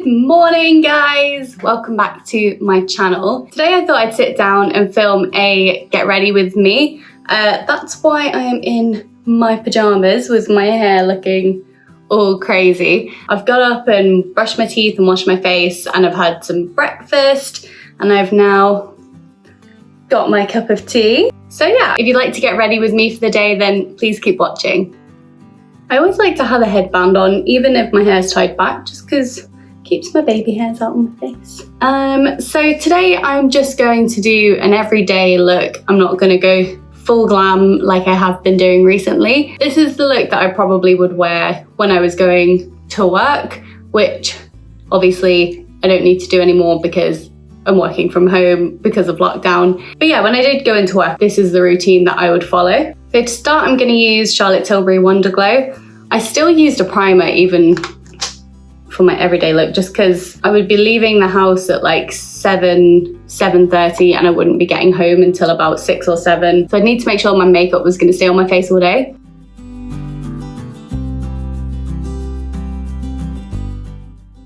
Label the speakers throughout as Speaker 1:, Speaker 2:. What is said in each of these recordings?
Speaker 1: Good morning, guys! Welcome back to my channel. Today I thought I'd sit down and film a get ready with me. That's why I am in my pajamas with my hair looking all crazy. I've got up and brushed my teeth and washed my face, and I've had some breakfast, and I've now got my cup of tea. So yeah, if you'd like to get ready with me for the day, then please keep watching. I always like to have a headband on, even if my hair's tied back, just because keeps my baby hairs out on my face. So today I'm just going to do an everyday look. I'm not going to go full glam like I have been doing recently. This is the look that I probably would wear when I was going to work, which obviously I don't need to do anymore because I'm working from home because of lockdown. But yeah, when I did go into work, this is the routine that I would follow. So to start, I'm going to use Charlotte Tilbury Wonderglow. I still used a primer even for my everyday look, just because I would be leaving the house at like 7:30 and I wouldn't be getting home until about 6 or 7. So I'd need to make sure my makeup was going to stay on my face all day.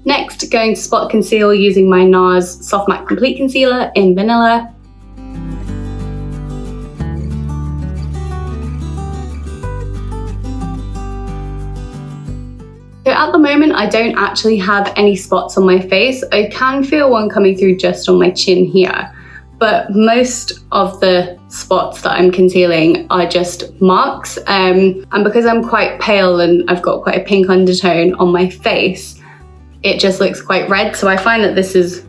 Speaker 1: Next, going to spot conceal using my Nars Soft Matte Complete Concealer in Vanilla. So at the moment, I don't actually have any spots on my face. I can feel one coming through just on my chin here, but most of the spots that I'm concealing are just marks. And because I'm quite pale and I've got quite a pink undertone on my face, it just looks quite red. So I find that this is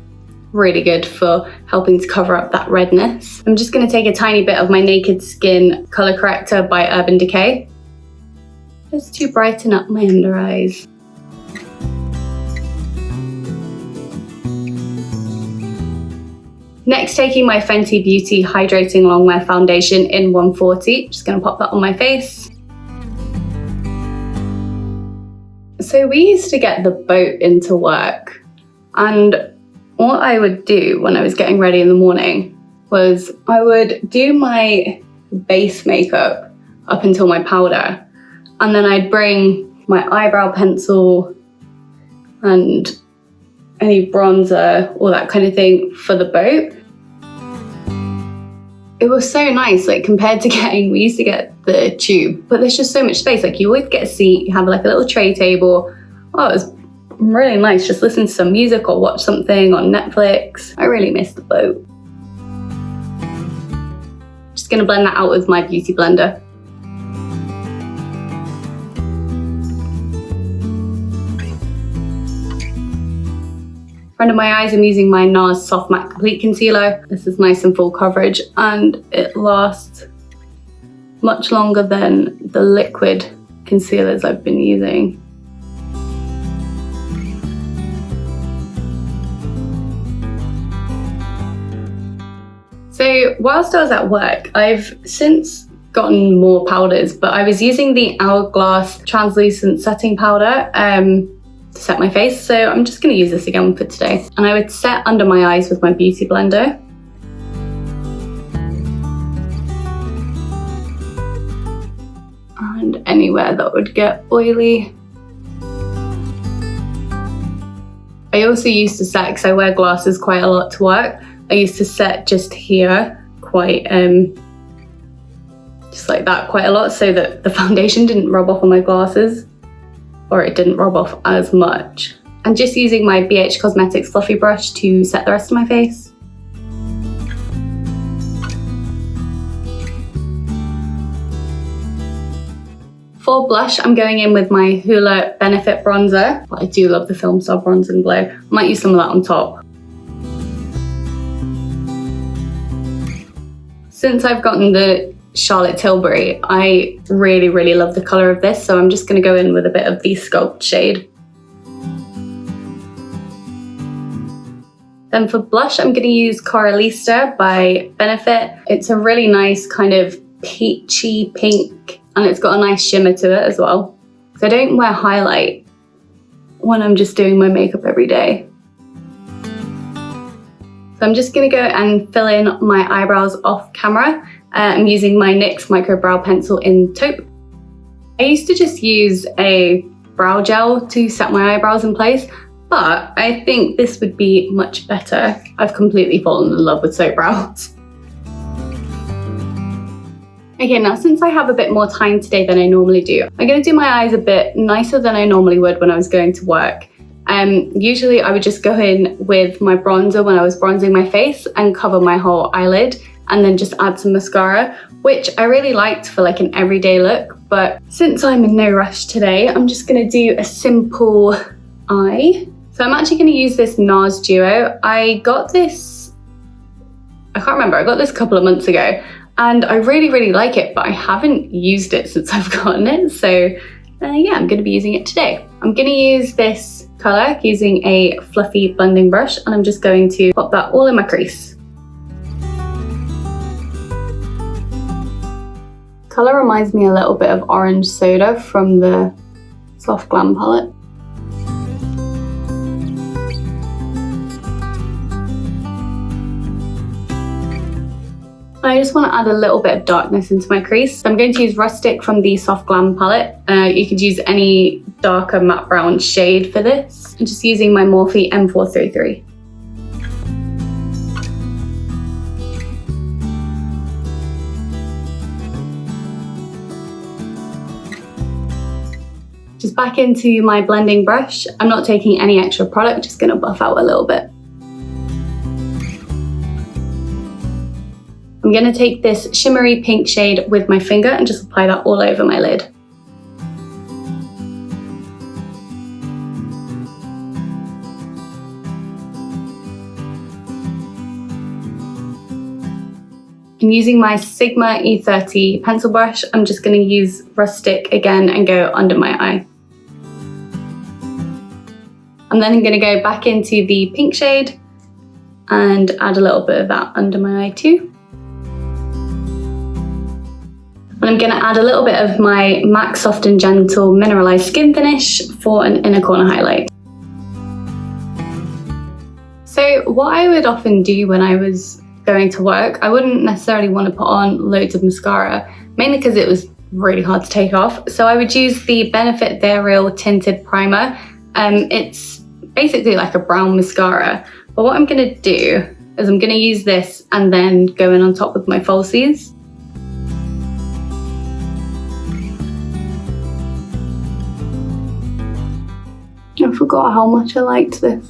Speaker 1: really good for helping to cover up that redness. I'm just gonna take a tiny bit of my Naked Skin Color Corrector by Urban Decay, just to brighten up my under eyes. Next, taking my Fenty Beauty Hydrating Longwear Foundation in 140, just gonna pop that on my face. So we used to get the boat into work, and what I would do when I was getting ready in the morning was I would do my base makeup up until my powder, and then I'd bring my eyebrow pencil and any bronzer, all that kind of thing for the boat. It was so nice, like compared to we used to get the tube, but there's just so much space. Like you always get a seat, you have like a little tray table. Oh, it was really nice just listen to some music or watch something on Netflix. I really miss the boat. Just gonna blend that out with my beauty blender. Under my eyes, I'm using my Nars Soft Matte Complete Concealer. This is nice and full coverage, and it lasts much longer than the liquid concealers I've been using. So whilst I was at work, I've since gotten more powders, but I was using the Hourglass Translucent Setting Powder to set my face, so I'm just going to use this again for today. And I would set under my eyes with my beauty blender. And anywhere that would get oily. I also used to set, because I wear glasses quite a lot to work, I used to set just here quite, just like that quite a lot, so that the foundation didn't rub off on my glasses, or it didn't rub off as much. I'm just using my BH Cosmetics fluffy brush to set the rest of my face. For blush, I'm going in with my Hoola Benefit bronzer. But I do love the Filmstar Bronze and Glow. I might use some of that on top. Since I've gotten the Charlotte Tilbury, I really love the colour of this, so I'm just going to go in with a bit of the Sculpt shade. Then for blush, I'm going to use Coralista by Benefit. It's a really nice kind of peachy pink, and it's got a nice shimmer to it as well. So I don't wear highlight when I'm just doing my makeup every day. So I'm just going to go and fill in my eyebrows off camera. I'm using my NYX Micro Brow Pencil in Taupe. I used to just use a brow gel to set my eyebrows in place, but I think this would be much better. I've completely fallen in love with soap brows. Okay, now since I have a bit more time today than I normally do, I'm going to do my eyes a bit nicer than I normally would when I was going to work. Usually I would just go in with my bronzer when I was bronzing my face and cover my whole eyelid and then just add some mascara, which I really liked for like an everyday look. But since I'm in no rush today, I'm just going to do a simple eye. So I'm actually going to use this Nars Duo. I got this, I can't remember, I got this a couple of months ago. And I really like it, but I haven't used it since I've gotten it. So yeah, I'm going to be using it today. I'm going to use this colour using a fluffy blending brush, and I'm just going to pop that all in my crease. Colour reminds me a little bit of Orange Soda from the Soft Glam palette. I just want to add a little bit of darkness into my crease. So I'm going to use Rustic from the Soft Glam palette. You could use any darker matte brown shade for this. I'm just using my Morphe M433. Just back into my blending brush. I'm not taking any extra product, just going to buff out a little bit. I'm going to take this shimmery pink shade with my finger and just apply that all over my lid. And using my Sigma E30 pencil brush, I'm just going to use Rustic again and go under my eye. And then I'm going to go back into the pink shade and add a little bit of that under my eye too. And I'm going to add a little bit of my MAC Soft and Gentle Mineralize Skin Finish for an inner corner highlight. So what I would often do when I was going to work, I wouldn't necessarily want to put on loads of mascara, mainly because it was really hard to take off. So I would use the Benefit They're Real Tinted Primer. It's basically like a brown mascara. But what I'm going to do is I'm going to use this and then go in on top with my falsies. I forgot how much I liked this.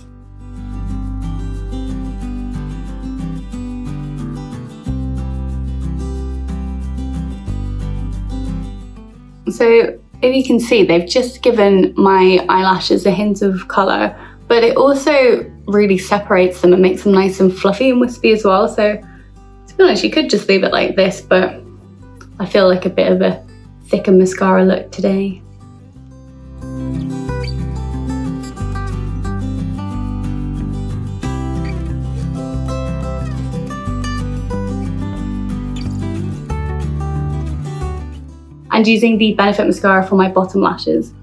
Speaker 1: So if you can see, they've just given my eyelashes a hint of colour, but it also really separates them and makes them nice and fluffy and wispy as well. So to be honest, you could just leave it like this, but I feel like a bit of a thicker mascara look today. And using the Benefit mascara for my bottom lashes.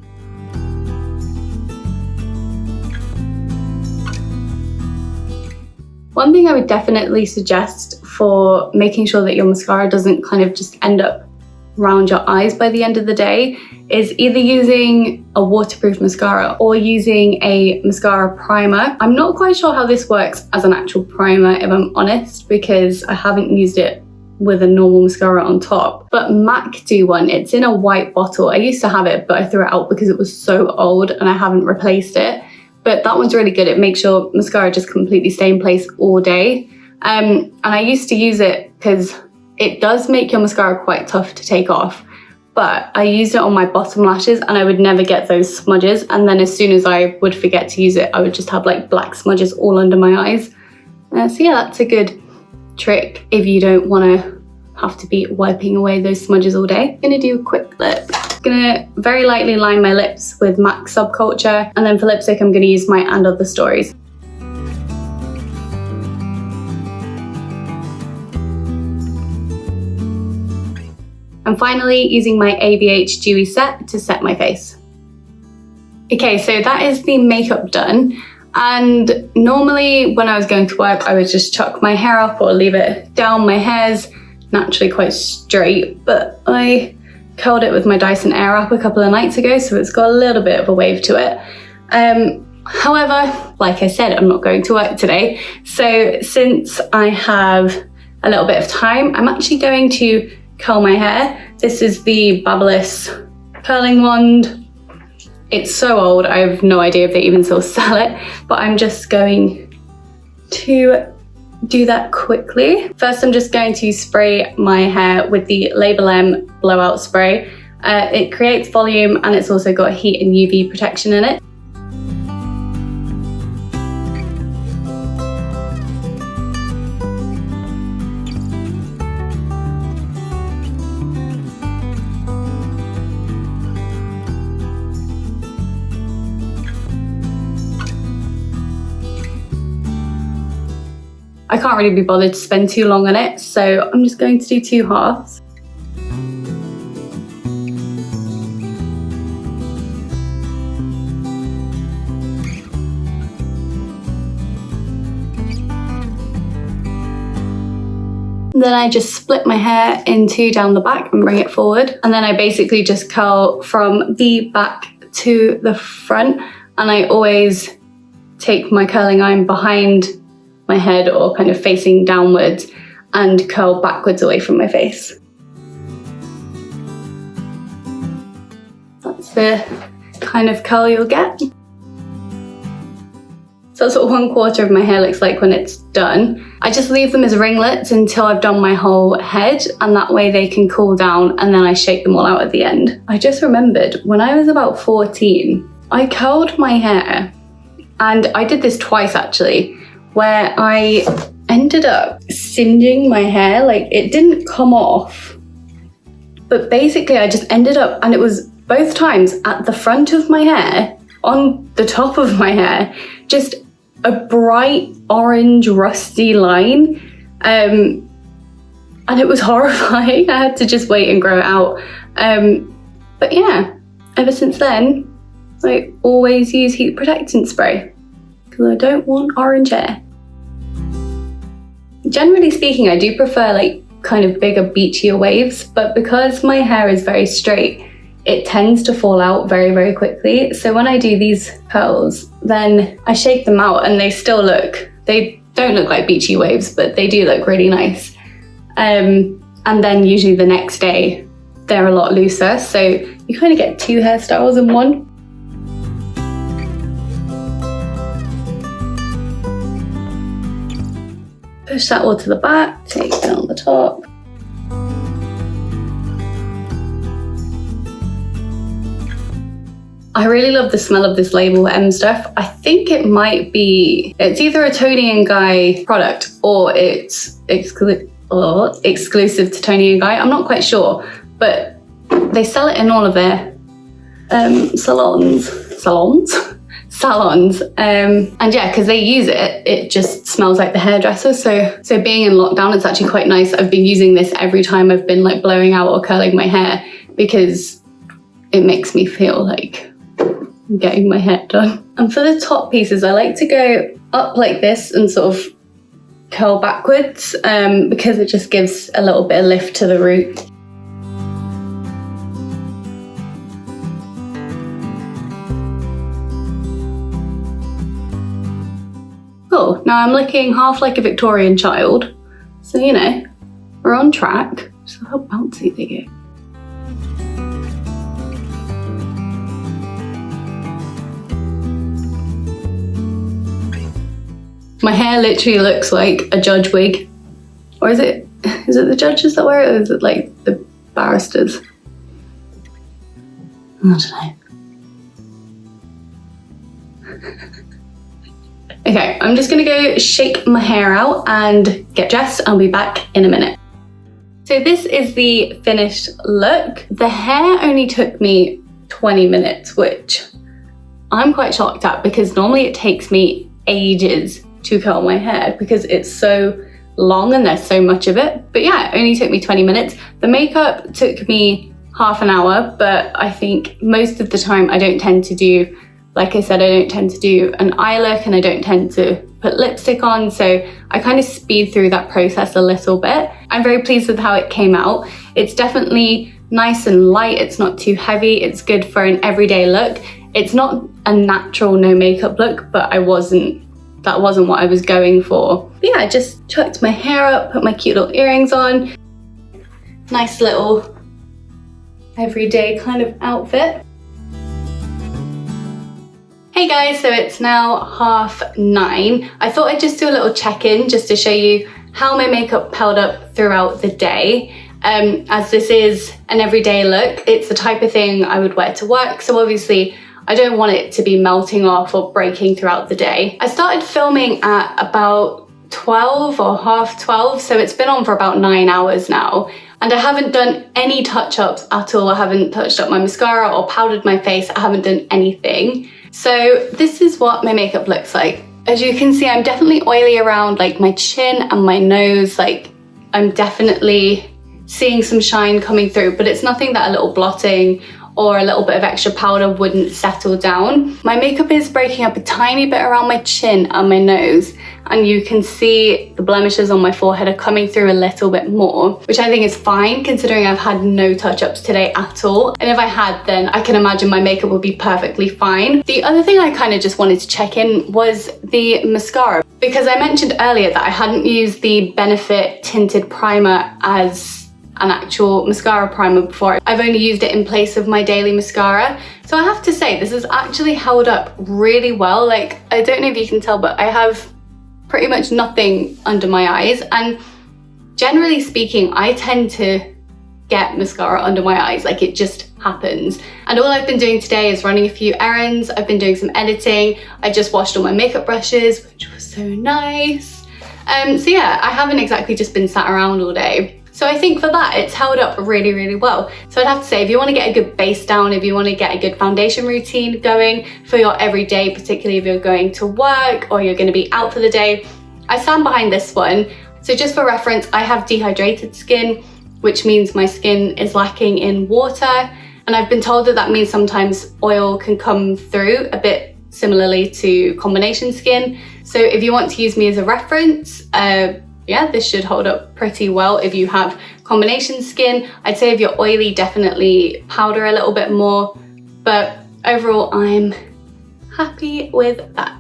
Speaker 1: One thing I would definitely suggest for making sure that your mascara doesn't kind of just end up around your eyes by the end of the day is either using a waterproof mascara or using a mascara primer. I'm not quite sure how this works as an actual primer, if I'm honest, because I haven't used it with a normal mascara on top, but MAC do one. It's in a white bottle. I used to have it, but I threw it out because it was so old and I haven't replaced it. But that one's really good. It makes your mascara just completely stay in place all day. And I used to use it because it does make your mascara quite tough to take off. But I used it on my bottom lashes and I would never get those smudges. And then as soon as I would forget to use it, I would just have like black smudges all under my eyes. So yeah, that's a good trick if you don't want to have to be wiping away those smudges all day. I'm gonna do a quick lip. I'm gonna very lightly line my lips with MAC Subculture, and then for lipstick I'm gonna use my And Other Stories. And finally using my ABH Dewy Set to set my face. Okay, so that is the makeup done. And normally when I was going to work, I would just chuck my hair up or leave it down. My hair's naturally quite straight, but I curled it with my Dyson Airwrap a couple of nights ago, so it's got a little bit of a wave to it. However, like I said, I'm not going to work today. So since I have a little bit of time, I'm actually going to curl my hair. This is the Babyliss curling wand. It's so old, I have no idea if they even still sell it, but I'm just going to do that quickly. First, I'm just going to spray my hair with the Label M blowout spray. It creates volume and it's also got heat and UV protection in it. I can't really be bothered to spend too long on it, so I'm just going to do 2 halves. Then I just split my hair in 2 down the back and bring it forward. And then I basically just curl from the back to the front. And I always take my curling iron behind my head or kind of facing downwards and curl backwards away from my face. That's the kind of curl you'll get. So that's what 1/4 of my hair looks like when it's done. I just leave them as ringlets until I've done my whole head, and that way they can cool down, and then I shake them all out at the end. I just remembered when I was about 14, I curled my hair, and I did this twice actually, where I ended up singeing my hair. Like, it didn't come off, but basically I just ended up, and it was both times at the front of my hair, on the top of my hair, just a bright orange rusty line, and it was horrifying. I had to just wait and grow it out, but yeah, ever since then I always use heat protectant spray because I don't want orange hair. Generally speaking, I do prefer like kind of bigger, beachier waves, but because my hair is very straight, it tends to fall out very, very quickly. So when I do these curls, then I shake them out and they still look, they don't look like beachy waves, but they do look really nice. And then usually the next day, they're a lot looser. So you kind of get 2 hairstyles in one. Push that all to the back, take down the top. I really love the smell of this Label M stuff. I think it might be, it's either a Toni & Guy product or it's exclusive to Toni & Guy. I'm not quite sure, but they sell it in all of their salons. And yeah, because they use it, it just smells like the hairdresser. So being in lockdown, it's actually quite nice. I've been using this every time I've been like blowing out or curling my hair because it makes me feel like I'm getting my hair done. And for the top pieces, I like to go up like this and sort of curl backwards because it just gives a little bit of lift to the root. Oh, now I'm looking half like a Victorian child. So, you know, we're on track. Just look how bouncy they go. My hair literally looks like a judge wig. Or is it the judges that wear it, or is it like the barristers? I don't know. Okay, I'm just gonna go shake my hair out and get dressed. I'll be back in a minute. So this is the finished look. The hair only took me 20 minutes, which I'm quite shocked at because normally it takes me ages to curl my hair because it's so long and there's so much of it. But yeah, it only took me 20 minutes. The makeup took me half an hour, but I think most of the time I don't tend to do, like I said, I don't tend to do an eye look and I don't tend to put lipstick on. So I kind of speed through that process a little bit. I'm very pleased with how it came out. It's definitely nice and light. It's not too heavy. It's good for an everyday look. It's not a natural no makeup look, but that wasn't what I was going for. But yeah, I just chucked my hair up, put my cute little earrings on. Nice little everyday kind of outfit. Hey guys, so it's now 9:30. I thought I'd just do a little check-in just to show you how my makeup held up throughout the day. As this is an everyday look, it's the type of thing I would wear to work, so obviously I don't want it to be melting off or breaking throughout the day. I started filming at about 12 or half 12, so it's been on for about 9 hours now. And I haven't done any touch-ups at all. I haven't touched up my mascara or powdered my face. I haven't done anything. So this is what my makeup looks like. As you can see, I'm definitely oily around like my chin and my nose. Like I'm definitely seeing some shine coming through, but it's nothing that a little blotting or a little bit of extra powder wouldn't settle down. My makeup is breaking up a tiny bit around my chin and my nose, and you can see the blemishes on my forehead are coming through a little bit more, which I think is fine considering I've had no touch-ups today at all. And if I had, then I can imagine my makeup would be perfectly fine. The other thing I kind of just wanted to check in was the mascara, because I mentioned earlier that I hadn't used the Benefit Tinted Primer as an actual mascara primer before. I've only used it in place of my daily mascara. So I have to say, this has actually held up really well. Like, I don't know if you can tell, but I have pretty much nothing under my eyes. And generally speaking, I tend to get mascara under my eyes. Like, it just happens. And all I've been doing today is running a few errands. I've been doing some editing. I just washed all my makeup brushes, which was so nice. So yeah, I haven't exactly just been sat around all day. So I think for that, it's held up really, really well. So I'd have to say, if you want to get a good base down, if you want to get a good foundation routine going for your everyday, particularly if you're going to work or you're going to be out for the day, I stand behind this one. So just for reference, I have dehydrated skin, which means my skin is lacking in water. And I've been told that that means sometimes oil can come through a bit similarly to combination skin. So if you want to use me as a reference, yeah, this should hold up pretty well if you have combination skin. I'd say if you're oily, definitely powder a little bit more, but overall I'm happy with that.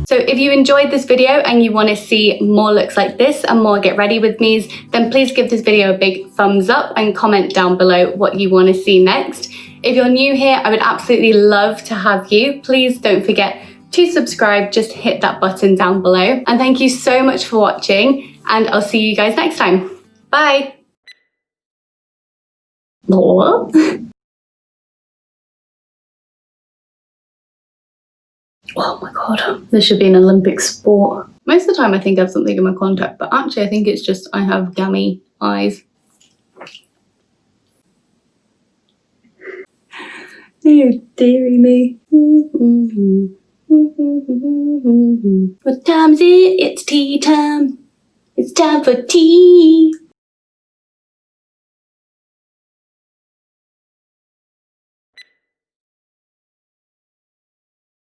Speaker 1: So if you enjoyed this video and you want to see more looks like this and more get ready with me's, then please give this video a big thumbs up and comment down below what you want to see next. If you're new here, I would absolutely love to have you. Please don't forget to subscribe, just hit that button down below. And thank you so much for watching, and I'll see you guys next time. Bye. Oh my god, this should be an Olympic sport. Most of the time I think I have something in my contact, but actually I think it's just I have gammy eyes. Oh dearie me. What time is it? It's tea time. It's time for tea.